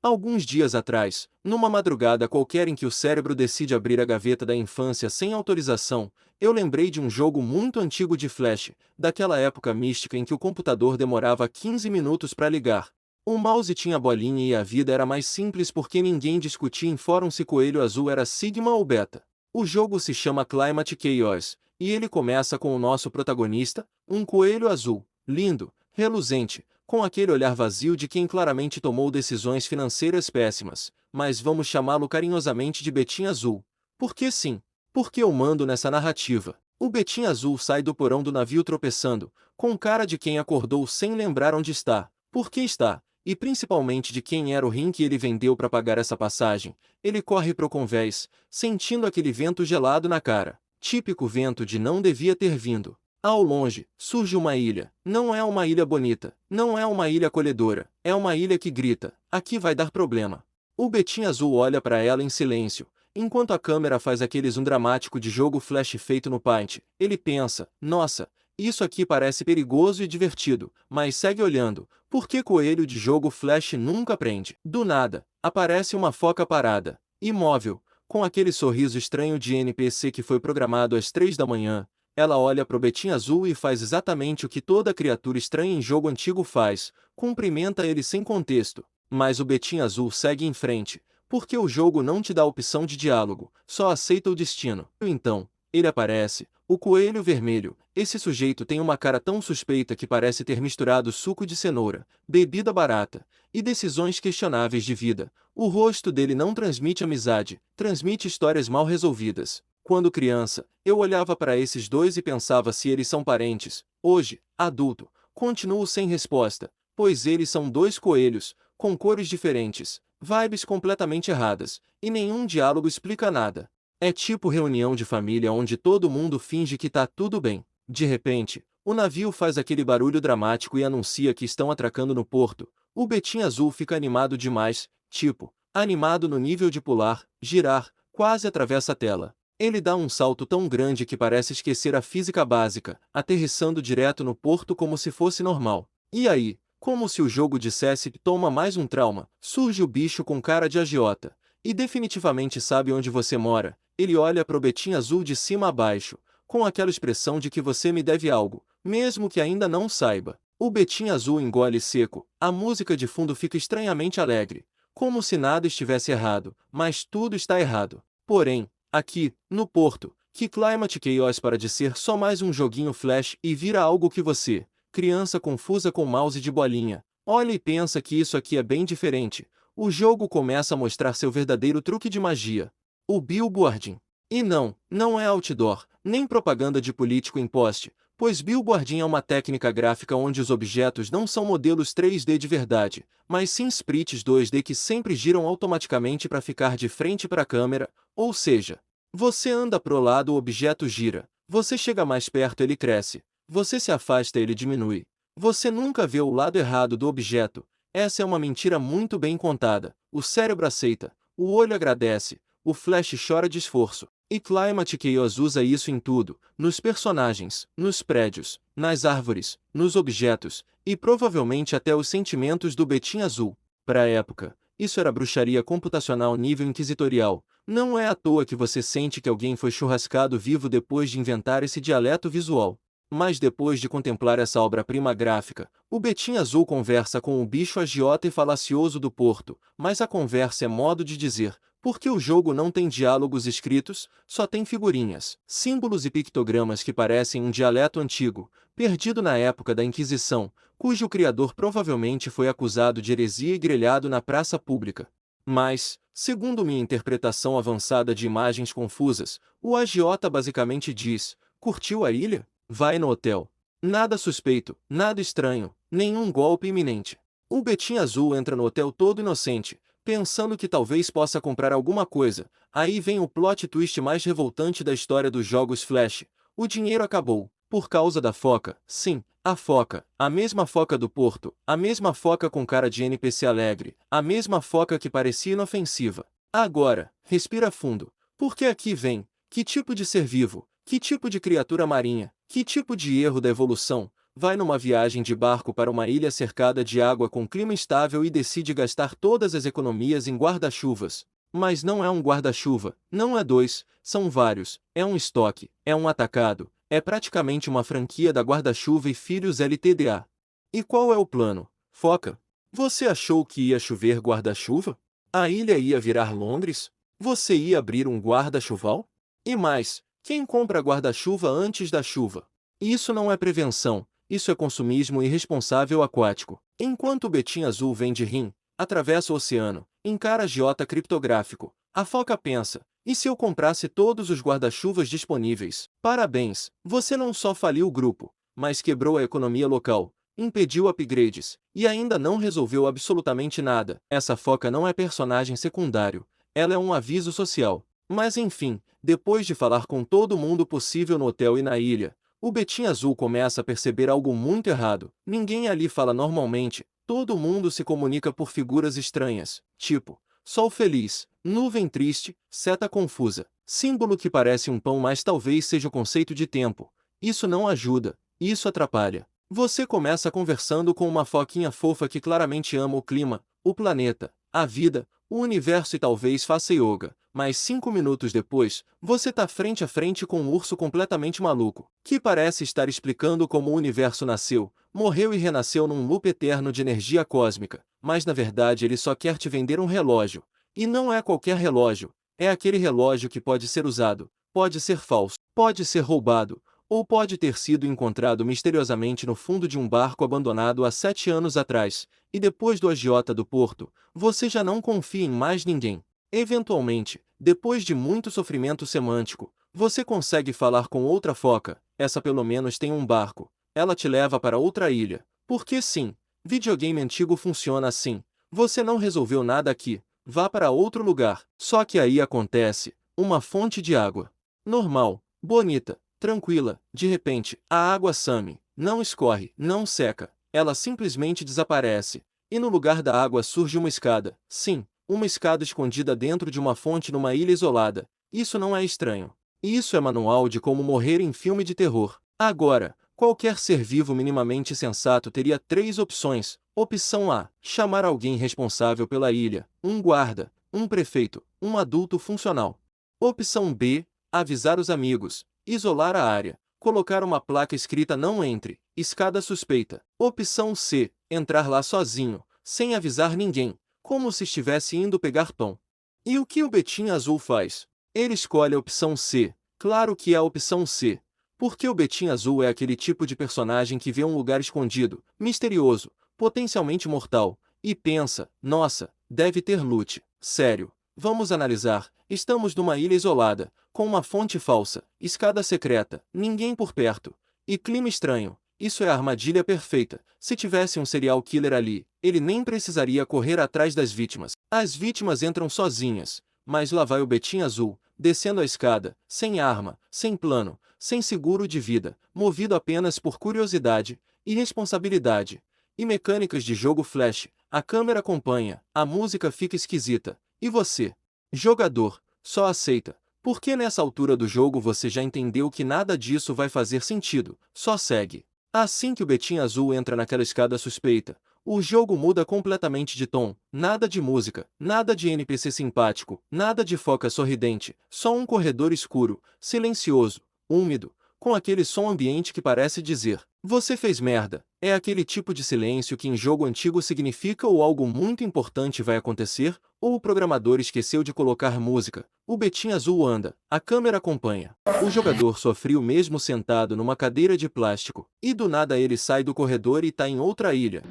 Alguns dias atrás, numa madrugada qualquer em que o cérebro decide abrir a gaveta da infância sem autorização, eu lembrei de um jogo muito antigo de Flash, daquela época mística em que o computador demorava 15 minutos para ligar. O mouse tinha bolinha e a vida era mais simples porque ninguém discutia em fórum se coelho azul era Sigma ou Beta. O jogo se chama Climate Chaos, e ele começa com o nosso protagonista, um coelho azul, lindo, reluzente, com aquele olhar vazio de quem claramente tomou decisões financeiras péssimas, mas vamos chamá-lo carinhosamente de Betinho Azul. Porque sim, porque eu mando nessa narrativa. O Betinho Azul sai do porão do navio tropeçando, com cara de quem acordou sem lembrar onde está, por que está, e principalmente de quem era o rim que ele vendeu para pagar essa passagem. Ele corre pro convés, sentindo aquele vento gelado na cara, típico vento de não devia ter vindo. Ao longe, surge uma ilha. Não é uma ilha bonita, não é uma ilha acolhedora, é uma ilha que grita: aqui vai dar problema. O Betinho Azul olha para ela em silêncio, enquanto a câmera faz aquele zoom dramático de jogo flash feito no Paint. Ele pensa: nossa, isso aqui parece perigoso e divertido, mas segue olhando, porque coelho de jogo flash nunca aprende. Do nada, aparece uma foca parada, imóvel, com aquele sorriso estranho de NPC que foi programado às 3 da manhã. Ela olha pro Betinho Azul e faz exatamente o que toda criatura estranha em jogo antigo faz, cumprimenta ele sem contexto. Mas o Betinho Azul segue em frente, porque o jogo não te dá opção de diálogo, só aceita o destino. Então, ele aparece, o coelho vermelho. Esse sujeito tem uma cara tão suspeita que parece ter misturado suco de cenoura, bebida barata, e decisões questionáveis de vida. O rosto dele não transmite amizade, transmite histórias mal resolvidas. Quando criança, eu olhava para esses dois e pensava se eles são parentes. Hoje, adulto, continuo sem resposta, pois eles são dois coelhos, com cores diferentes, vibes completamente erradas, e nenhum diálogo explica nada. É tipo reunião de família onde todo mundo finge que tá tudo bem. De repente, o navio faz aquele barulho dramático e anuncia que estão atracando no porto. O Betinho Azul fica animado demais, tipo, animado no nível de pular, girar, quase atravessa a tela. Ele dá um salto tão grande que parece esquecer a física básica, aterrissando direto no porto como se fosse normal. E aí, como se o jogo dissesse: toma mais um trauma, surge o bicho com cara de agiota. E definitivamente sabe onde você mora. Ele olha pro Betinho Azul de cima a baixo, com aquela expressão de que você me deve algo, mesmo que ainda não saiba. O Betinho Azul engole seco, a música de fundo fica estranhamente alegre, como se nada estivesse errado, mas tudo está errado. Porém, aqui, no porto, que Climate Chaos para de ser só mais um joguinho flash e vira algo que você, criança confusa com mouse de bolinha, olha e pensa que isso aqui é bem diferente. O jogo começa a mostrar seu verdadeiro truque de magia: o billboarding. E não, não é outdoor, nem propaganda de político em poste, pois billboarding é uma técnica gráfica onde os objetos não são modelos 3D de verdade, mas sim sprites 2D que sempre giram automaticamente para ficar de frente para a câmera, ou seja, você anda pro lado, o objeto gira, você chega mais perto, ele cresce, você se afasta, ele diminui. Você nunca vê o lado errado do objeto. Essa é uma mentira muito bem contada. O cérebro aceita, o olho agradece, o flash chora de esforço. E Climate Chaos usa isso em tudo, nos personagens, nos prédios, nas árvores, nos objetos, e provavelmente até os sentimentos do Betinho Azul. Para a época, isso era bruxaria computacional nível inquisitorial. Não é à toa que você sente que alguém foi churrascado vivo depois de inventar esse dialeto visual. Mas depois de contemplar essa obra-prima gráfica, o Betinho Azul conversa com o bicho agiota e falacioso do porto, mas a conversa é modo de dizer, porque o jogo não tem diálogos escritos, só tem figurinhas, símbolos e pictogramas que parecem um dialeto antigo, perdido na época da Inquisição, cujo criador provavelmente foi acusado de heresia e grelhado na praça pública. Mas, segundo minha interpretação avançada de imagens confusas, o agiota basicamente diz: curtiu a ilha? Vai no hotel. Nada suspeito, nada estranho, nenhum golpe iminente. O Betinho Azul entra no hotel todo inocente, pensando que talvez possa comprar alguma coisa. Aí vem o plot twist mais revoltante da história dos jogos Flash. O dinheiro acabou, por causa da foca. Sim, a foca, a mesma foca do porto, a mesma foca com cara de NPC alegre, a mesma foca que parecia inofensiva. Agora, respira fundo, porque aqui vem, que tipo de ser vivo, que tipo de criatura marinha, que tipo de erro da evolução, vai numa viagem de barco para uma ilha cercada de água com clima estável e decide gastar todas as economias em guarda-chuvas. Mas não é um guarda-chuva, não é dois, são vários, é um estoque, é um atacado, é praticamente uma franquia da Guarda-Chuva e Filhos Ltda. E qual é o plano? Foca. Você achou que ia chover guarda-chuva? A ilha ia virar Londres? Você ia abrir um guarda-chuval? E mais, quem compra guarda-chuva antes da chuva? Isso não é prevenção, isso é consumismo irresponsável aquático. Enquanto o Betim Azul vende rim, atravessa o oceano, encara agiota criptográfico, a foca pensa, e se eu comprasse todos os guarda-chuvas disponíveis? Parabéns, você não só faliu o grupo, mas quebrou a economia local, impediu upgrades, e ainda não resolveu absolutamente nada. Essa foca não é personagem secundário, ela é um aviso social. Mas enfim, depois de falar com todo mundo possível no hotel e na ilha, o Betim Azul começa a perceber algo muito errado. Ninguém ali fala normalmente, todo mundo se comunica por figuras estranhas, tipo sol feliz, nuvem triste, seta confusa, símbolo que parece um pão, mas talvez seja o conceito de tempo. Isso não ajuda, isso atrapalha. Você começa conversando com uma foquinha fofa que claramente ama o clima, o planeta, a vida, o universo e talvez faça yoga. Mas 5 minutos depois, você tá frente a frente com um urso completamente maluco, que parece estar explicando como o universo nasceu, morreu e renasceu num loop eterno de energia cósmica, mas na verdade ele só quer te vender um relógio. E não é qualquer relógio, é aquele relógio que pode ser usado, pode ser falso, pode ser roubado, ou pode ter sido encontrado misteriosamente no fundo de um barco abandonado há 7 anos atrás, e depois do agiota do porto, você já não confia em mais ninguém. Eventualmente, depois de muito sofrimento semântico, você consegue falar com outra foca, essa pelo menos tem um barco, ela te leva para outra ilha. Porque sim, videogame antigo funciona assim, você não resolveu nada aqui, vá para outro lugar. Só que aí acontece, uma fonte de água. Normal, bonita, tranquila, de repente, a água some, não escorre, não seca, ela simplesmente desaparece. E no lugar da água surge uma escada, sim, uma escada escondida dentro de uma fonte numa ilha isolada. Isso não é estranho. Isso é manual de como morrer em filme de terror. Agora, qualquer ser vivo minimamente sensato teria 3 opções. Opção A: chamar alguém responsável pela ilha, um guarda, um prefeito, um adulto funcional. Opção B: avisar os amigos, isolar a área, colocar uma placa escrita não entre, escada suspeita. Opção C: entrar lá sozinho, sem avisar ninguém, como se estivesse indo pegar pão. E o que o Betim Azul faz? Ele escolhe a opção C. Claro que é a opção C. Porque o Betim Azul é aquele tipo de personagem que vê um lugar escondido, misterioso, potencialmente mortal, e pensa, nossa, deve ter loot. Sério. Vamos analisar. Estamos numa ilha isolada, com uma fonte falsa, escada secreta, ninguém por perto. E clima estranho. Isso é a armadilha perfeita. Se tivesse um serial killer ali, ele nem precisaria correr atrás das vítimas. As vítimas entram sozinhas. Mas lá vai o Betim Azul, descendo a escada, sem arma, sem plano, sem seguro de vida, movido apenas por curiosidade e responsabilidade. E mecânicas de jogo flash, a câmera acompanha, a música fica esquisita. E você, jogador, só aceita. Porque nessa altura do jogo você já entendeu que nada disso vai fazer sentido, só segue. Assim que o Betim Azul entra naquela escada suspeita, o jogo muda completamente de tom, nada de música, nada de NPC simpático, nada de foca sorridente, só um corredor escuro, silencioso, úmido, com aquele som ambiente que parece dizer: você fez merda. É aquele tipo de silêncio que em jogo antigo significa ou algo muito importante vai acontecer, ou o programador esqueceu de colocar música. O Betim Azul anda, a câmera acompanha. O jogador sofreu mesmo sentado numa cadeira de plástico, e do nada ele sai do corredor e tá em outra ilha.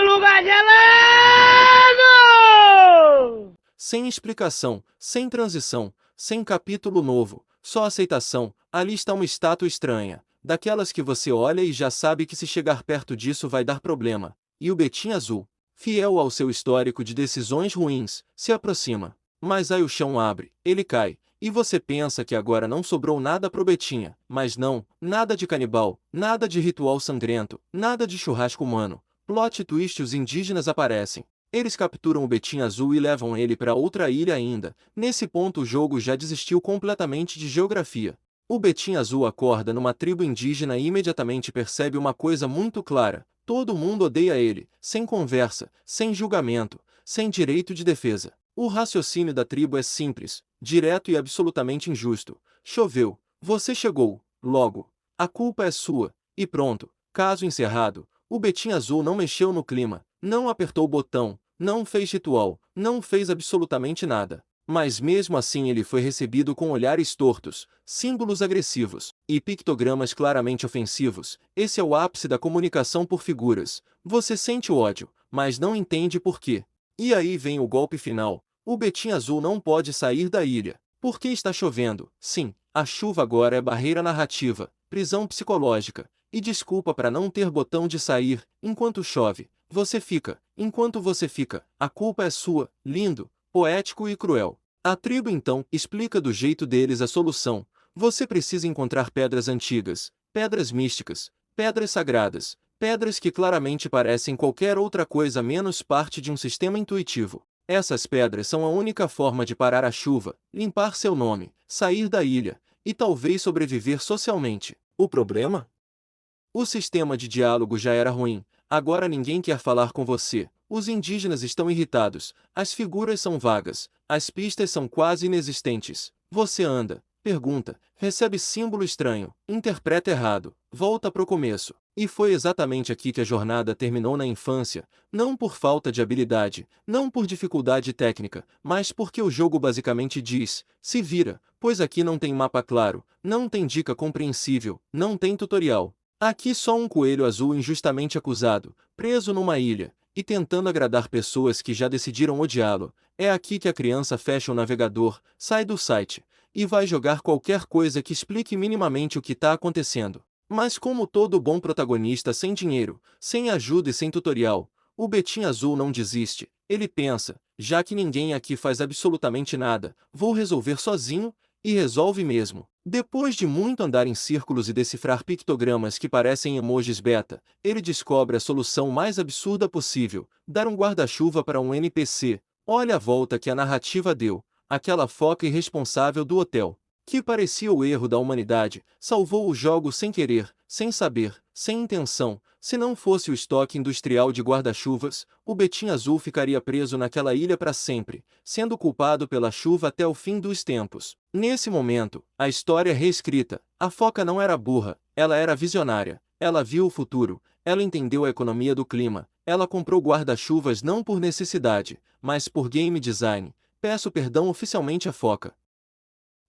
Lugar gelado! Sem explicação, sem transição, sem capítulo novo, só aceitação. Ali está uma estátua estranha, daquelas que você olha e já sabe que se chegar perto disso vai dar problema. E o Betim Azul, fiel ao seu histórico de decisões ruins, se aproxima. Mas aí o chão abre, ele cai, e você pensa que agora não sobrou nada pro Betinha. Mas não, nada de canibal, nada de ritual sangrento, nada de churrasco humano. Plot twist: os indígenas aparecem. Eles capturam o Betim Azul e levam ele para outra ilha ainda. Nesse ponto o jogo já desistiu completamente de geografia. O Betim Azul acorda numa tribo indígena e imediatamente percebe uma coisa muito clara: todo mundo odeia ele, sem conversa, sem julgamento, sem direito de defesa. O raciocínio da tribo é simples, direto e absolutamente injusto. Choveu, você chegou, logo, a culpa é sua, e pronto. Caso encerrado. O Betim Azul não mexeu no clima, não apertou o botão, não fez ritual, não fez absolutamente nada. Mas mesmo assim ele foi recebido com olhares tortos, símbolos agressivos e pictogramas claramente ofensivos. Esse é o ápice da comunicação por figuras. Você sente o ódio, mas não entende por quê. E aí vem o golpe final. O Betim Azul não pode sair da ilha. Porque está chovendo. Sim, a chuva agora é barreira narrativa, prisão psicológica e desculpa para não ter botão de sair. Enquanto chove, você fica. Enquanto você fica, a culpa é sua. Lindo, poético e cruel. A tribo então explica do jeito deles a solução. Você precisa encontrar pedras antigas, pedras místicas, pedras sagradas, pedras que claramente parecem qualquer outra coisa menos parte de um sistema intuitivo. Essas pedras são a única forma de parar a chuva, limpar seu nome, sair da ilha e talvez sobreviver socialmente. O problema? O sistema de diálogo já era ruim, agora ninguém quer falar com você. Os indígenas estão irritados, as figuras são vagas, as pistas são quase inexistentes. Você anda, pergunta, recebe símbolo estranho, interpreta errado, volta pro começo. E foi exatamente aqui que a jornada terminou na infância, não por falta de habilidade, não por dificuldade técnica, mas porque o jogo basicamente diz: se vira, pois aqui não tem mapa claro, não tem dica compreensível, não tem tutorial. Aqui só um coelho azul injustamente acusado, preso numa ilha, e tentando agradar pessoas que já decidiram odiá-lo. É aqui que a criança fecha o navegador, sai do site, e vai jogar qualquer coisa que explique minimamente o que está acontecendo. Mas como todo bom protagonista sem dinheiro, sem ajuda e sem tutorial, o Betim Azul não desiste. Ele pensa: já que ninguém aqui faz absolutamente nada, vou resolver sozinho, e resolve mesmo. Depois de muito andar em círculos e decifrar pictogramas que parecem emojis beta, ele descobre a solução mais absurda possível: dar um guarda-chuva para um NPC. Olha a volta que a narrativa deu. Aquela foca irresponsável do hotel, que parecia o erro da humanidade, salvou o jogo sem querer, sem saber, sem intenção. Se não fosse o estoque industrial de guarda-chuvas, o Betim Azul ficaria preso naquela ilha para sempre, sendo culpado pela chuva até o fim dos tempos. Nesse momento, a história é reescrita. A foca não era burra, ela era visionária. Ela viu o futuro, ela entendeu a economia do clima, ela comprou guarda-chuvas não por necessidade, mas por game design. Peço perdão oficialmente à foca.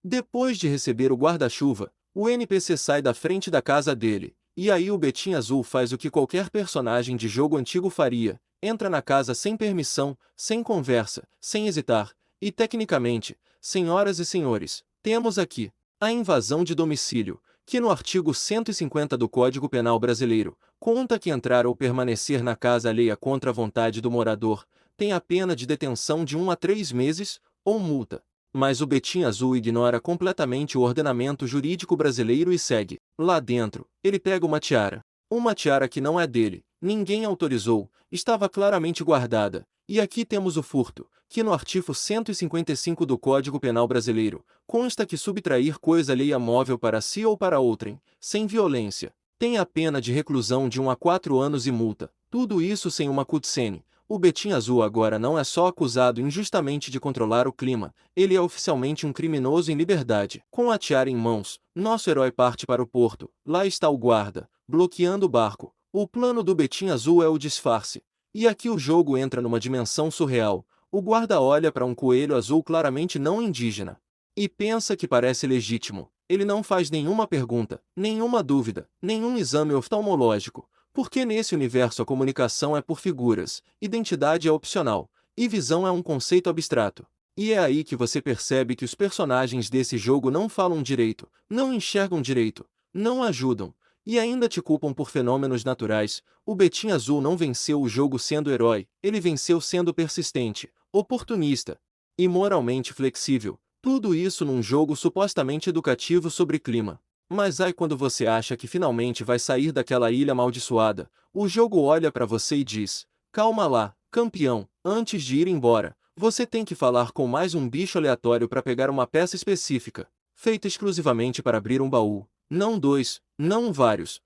Depois de receber o guarda-chuva, o NPC sai da frente da casa dele, e aí o Betim Azul faz o que qualquer personagem de jogo antigo faria: entra na casa sem permissão, sem conversa, sem hesitar, e tecnicamente, senhoras e senhores, temos aqui a invasão de domicílio, que no artigo 150 do Código Penal Brasileiro, conta que entrar ou permanecer na casa alheia contra a vontade do morador tem a pena de detenção de 1 a 3 meses, ou multa. Mas o Betim Azul ignora completamente o ordenamento jurídico brasileiro e segue. Lá dentro, ele pega uma tiara. Uma tiara que não é dele, ninguém autorizou, estava claramente guardada. E aqui temos o furto, que no artigo 155 do Código Penal Brasileiro, consta que subtrair coisa alheia móvel para si ou para outrem, sem violência, tem a pena de reclusão de 1 a 4 anos e multa. Tudo isso sem uma cutscene. O Betim Azul agora não é só acusado injustamente de controlar o clima, ele é oficialmente um criminoso em liberdade. Com a tiara em mãos, nosso herói parte para o porto. Lá está o guarda, bloqueando o barco. O plano do Betim Azul é o disfarce. E aqui o jogo entra numa dimensão surreal. O guarda olha para um coelho azul claramente não indígena e pensa que parece legítimo. Ele não faz nenhuma pergunta, nenhuma dúvida, nenhum exame oftalmológico. Porque nesse universo a comunicação é por figuras, identidade é opcional, e visão é um conceito abstrato. E é aí que você percebe que os personagens desse jogo não falam direito, não enxergam direito, não ajudam, e ainda te culpam por fenômenos naturais. O Betim Azul não venceu o jogo sendo herói, ele venceu sendo persistente, oportunista e moralmente flexível. Tudo isso num jogo supostamente educativo sobre clima. Mas ai quando você acha que finalmente vai sair daquela ilha amaldiçoada, o jogo olha para você e diz: calma lá, campeão, antes de ir embora, você tem que falar com mais um bicho aleatório para pegar uma peça específica. feita exclusivamente para abrir um baú. Não dois, não vários.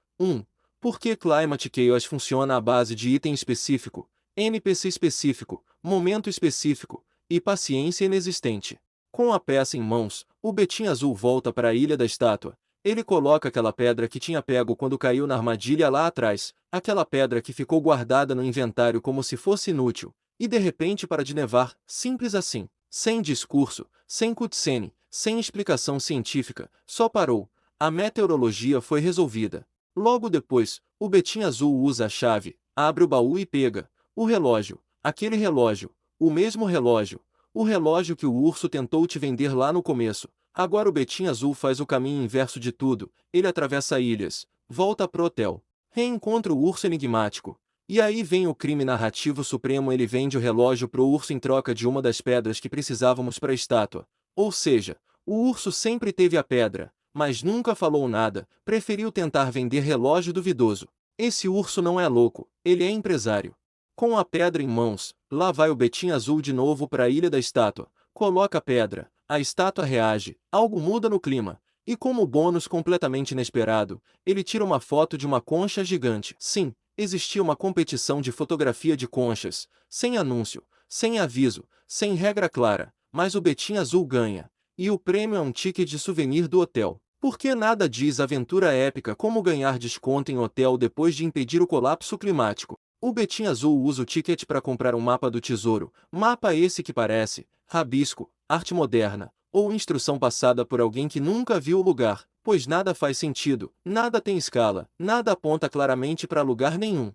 Porque Climate Chaos funciona à base de item específico, NPC específico, momento específico e paciência inexistente. Com a peça em mãos, o Betim Azul volta para a Ilha da Estátua. Ele coloca aquela pedra que tinha pego quando caiu na armadilha lá atrás, aquela pedra que ficou guardada no inventário como se fosse inútil, e de repente para de nevar, simples assim, sem discurso, sem cutscene, sem explicação científica, só parou. A meteorologia foi resolvida. Logo depois, o Betim Azul usa a chave, abre o baú e pega o relógio, aquele relógio, o mesmo relógio, o relógio que o urso tentou te vender lá no começo. Agora o Betim Azul faz o caminho inverso de tudo, ele atravessa ilhas, volta pro hotel, reencontra o urso enigmático. E aí vem o crime narrativo supremo, ele vende o relógio pro urso em troca de uma das pedras que precisávamos para a estátua. Ou seja, o urso sempre teve a pedra, mas nunca falou nada, preferiu tentar vender relógio duvidoso. Esse urso não é louco, ele é empresário. Com a pedra em mãos, lá vai o Betim Azul de novo para a Ilha da Estátua, coloca a pedra, a estátua reage, algo muda no clima, e como bônus completamente inesperado, ele tira uma foto de uma concha gigante. Sim, existia uma competição de fotografia de conchas, sem anúncio, sem aviso, sem regra clara, mas o Betim Azul ganha. E o prêmio é um ticket de souvenir do hotel. Porque nada diz aventura épica como ganhar desconto em hotel depois de impedir o colapso climático. O Betim Azul usa o ticket para comprar um mapa do tesouro, mapa esse que parece rabisco, arte moderna, ou instrução passada por alguém que nunca viu o lugar, pois nada faz sentido, nada tem escala, nada aponta claramente para lugar nenhum.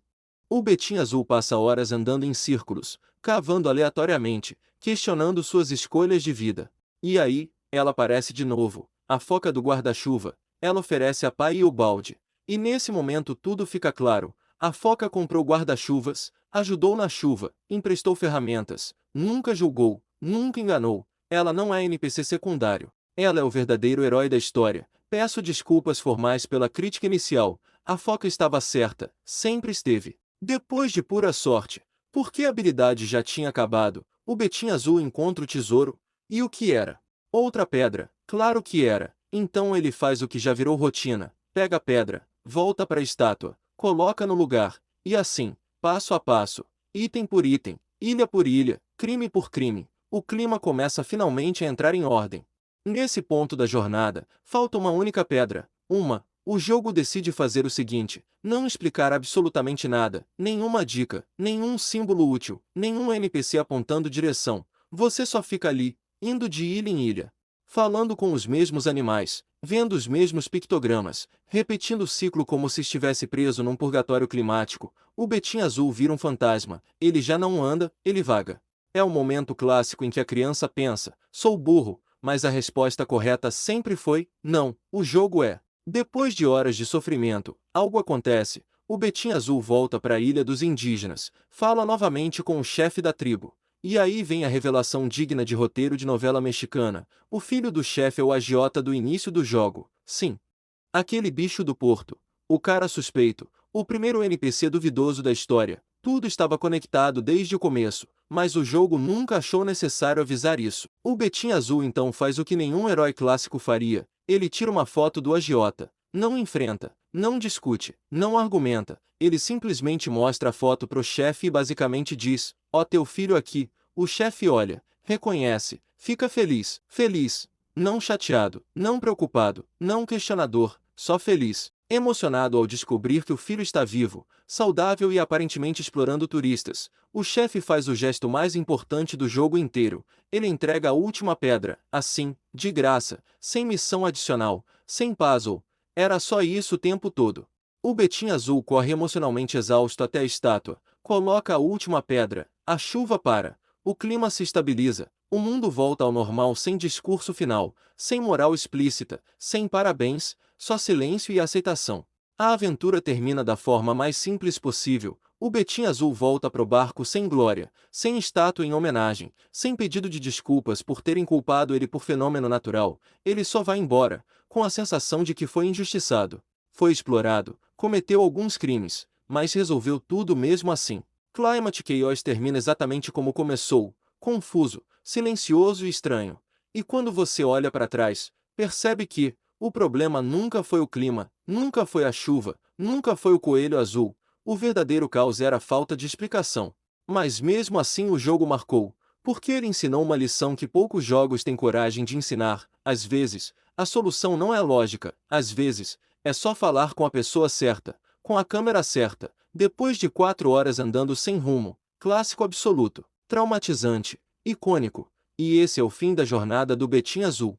O Betim Azul passa horas andando em círculos, cavando aleatoriamente, questionando suas escolhas de vida. E aí, ela aparece de novo, a foca do guarda-chuva. Ela oferece a pá e o balde. E nesse momento tudo fica claro. A foca comprou guarda-chuvas, ajudou na chuva, emprestou ferramentas, nunca julgou, nunca enganou. Ela não é NPC secundário. Ela é o verdadeiro herói da história. Peço desculpas formais pela crítica inicial. A foca estava certa, sempre esteve. Depois de pura sorte, porque a habilidade já tinha acabado, o Betim Azul encontra o tesouro. E o que era? Outra pedra, claro que era. Então ele faz o que já virou rotina, pega a pedra, volta para a estátua, coloca no lugar, e assim, passo a passo, item por item, ilha por ilha, crime por crime, o clima começa finalmente a entrar em ordem. Nesse ponto da jornada, falta uma única pedra, o jogo decide fazer o seguinte, não explicar absolutamente nada, nenhuma dica, nenhum símbolo útil, nenhum NPC apontando direção, você só fica ali, indo de ilha em ilha, falando com os mesmos animais, vendo os mesmos pictogramas, repetindo o ciclo como se estivesse preso num purgatório climático. O Betim Azul vira um fantasma, ele já não anda, ele vaga. É o momento clássico em que a criança pensa, sou burro, mas a resposta correta sempre foi, não, o jogo é. Depois de horas de sofrimento, algo acontece, o Betim Azul volta para a Ilha dos Indígenas, fala novamente com o chefe da tribo. E aí vem a revelação digna de roteiro de novela mexicana. O filho do chefe é o agiota do início do jogo. Sim. Aquele bicho do porto. O cara suspeito. O primeiro NPC duvidoso da história. Tudo estava conectado desde o começo, mas o jogo nunca achou necessário avisar isso. O Betim Azul então faz o que nenhum herói clássico faria. Ele tira uma foto do agiota. Não enfrenta, não discute, não argumenta. Ele simplesmente mostra a foto pro chefe e basicamente diz, ó teu filho aqui. O chefe olha, reconhece, fica feliz, feliz, não chateado, não preocupado, não questionador, só feliz, emocionado ao descobrir que o filho está vivo, saudável e aparentemente explorando turistas. O chefe faz o gesto mais importante do jogo inteiro, ele entrega a última pedra, assim, de graça, sem missão adicional, sem puzzle. Era só isso o tempo todo. O Betim Azul corre emocionalmente exausto até a estátua, coloca a última pedra, a chuva para. O clima se estabiliza, o mundo volta ao normal sem discurso final, sem moral explícita, sem parabéns, só silêncio e aceitação. A aventura termina da forma mais simples possível, o Betim Azul volta pro barco sem glória, sem estátua em homenagem, sem pedido de desculpas por terem culpado ele por fenômeno natural, ele só vai embora, com a sensação de que foi injustiçado. Foi explorado, cometeu alguns crimes, mas resolveu tudo mesmo assim. Climate Chaos termina exatamente como começou, confuso, silencioso e estranho. E quando você olha para trás, Percebe que o problema nunca foi o clima, nunca foi a chuva, nunca foi o coelho azul. O verdadeiro caos era a falta de explicação. Mas mesmo assim o jogo marcou, porque ele ensinou uma lição que poucos jogos têm coragem de ensinar. Às vezes, a solução não é lógica, às vezes, é só falar com a pessoa certa, com a câmera certa, depois de 4 horas andando sem rumo. Clássico absoluto, traumatizante, icônico. E esse é o fim da jornada do Betim Azul.